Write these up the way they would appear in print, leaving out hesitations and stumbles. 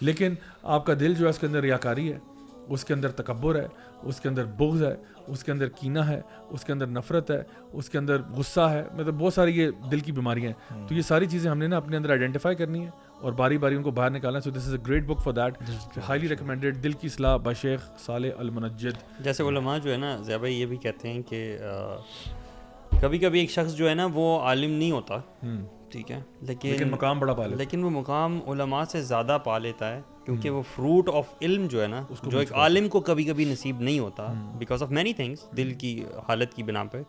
لیکن آپ کا دل جو ہے اس کے اندر ریاکاری ہے, اس کے اندر تکبر ہے, اس کے اندر بغض ہے, اس کے اندر کینہ ہے, اس کے اندر نفرت ہے, اس کے اندر غصہ ہے, مطلب بہت ساری یہ دل کی بیماریاں ہیں. تو یہ ساری چیزیں ہم نے نا اپنے اندر آئیڈینٹیفائی کرنی ہے اور باری باری ان کو باہر نکالنا ہے. So this is a great book for that, highly recommended, دل کی اصلاح بائی شیخ صالح المنجد. جیسے علماء جو ہے نا ضیاء بھائی یہ بھی کہتے ہیں کہ کبھی کبھی ایک شخص جو ہے نا وہ عالم نہیں ہوتا, ٹھیک ہے, لیکن مقام بڑا پا لیتا, لیکن وہ مقام علماء سے زیادہ پا لیتا ہے, کیونکہ وہ فروٹ آف علم جو ہے نا, جو ایک عالم کو کبھی کبھی نصیب نہیں ہوتا بیکاز آف مینی تھنگس, دل کی حالت کی بنا پہ.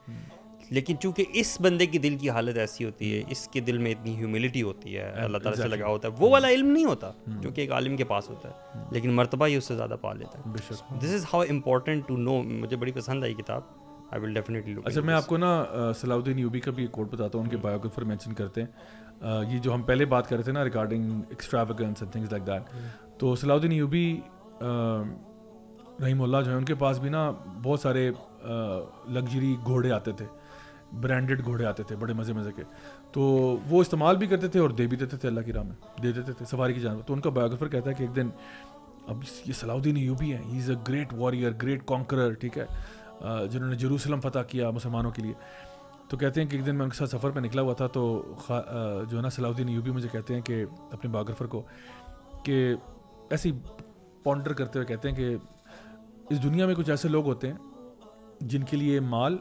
لیکن چونکہ اس بندے کی دل کی حالت ایسی ہوتی ہے, اس کے دل میں اتنی ہیوملٹی ہوتی ہے, اللہ تعالیٰ سے لگا ہوتا ہے, وہ والا علم نہیں ہوتا جو کہ ایک عالم کے پاس ہوتا ہے, لیکن مرتبہ ہی اس سے زیادہ پا لیتا ہے. This is how important to know. مجھے بڑی پسند آئی کتاب, آئی ول ڈیفینیٹلی لک. اچھا میں آپ کو نا صلاح الدین ایوبی کا بھی ایک کوٹ بتاتا ہوں, ان کے بایوگرافر مینشن کرتے ہیں, یہ جو ہم پہلے بات کر رہے تھے نا regarding extravagance and things like that, تو صلاح الدین ایوبی رحمہ اللہ جو ہے ان کے پاس بھی نا بہت سارے لگژری گھوڑے آتے تھے, برانڈڈ گھوڑے آتے تھے بڑے مزے مزے کے, تو وہ استعمال بھی کرتے تھے اور دے بھی دیتے تھے, اللہ کی راہ میں دے دیتے تھے سواری کی جانب. تو ان کا بایوگرافر کہتا ہے کہ ایک دن, اب یہ صلاح الدین ایوبی ہیں, ہی از a great warrior, great conqueror, ٹھیک ہے, جنہوں نے جیروسلم فتح کیا مسلمانوں کے لیے. تو کہتے ہیں کہ ایک دن میں ان کے ساتھ سفر پہ نکلا ہوا تھا, تو جو ہے نا صلاح الدین ایوبی مجھے کہتے ہیں کہ اپنے بایوگرافر کو کہ ایسے ہی پونڈر کرتے ہوئے کہتے ہیں کہ اس دنیا میں کچھ ایسے لوگ ہوتے ہیں جن کے لیے مال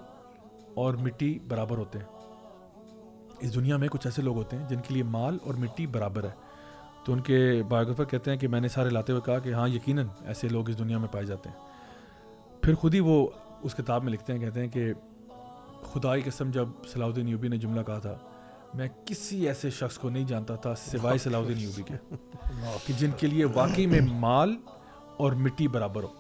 اور مٹی برابر ہوتے ہیں. اس دنیا میں کچھ ایسے لوگ ہوتے ہیں جن کے لیے مال اور مٹی برابر ہے. تو ان کے بایوگرافر کہتے ہیں کہ میں نے سارے لاتے ہوئے کہا کہ ہاں یقیناً ایسے لوگ اس دنیا میں پائے جاتے ہیں. پھر خود ہی وہ اس کتاب میں لکھتے ہیں, کہتے ہیں کہ خدا کی قسم جب صلاح الدین ایوبی نے جملہ کہا تھا, میں کسی ایسے شخص کو نہیں جانتا تھا سوائے صلاح الدین ایوبی کے کہ جن کے لیے واقعی میں مال اور مٹی برابر ہو.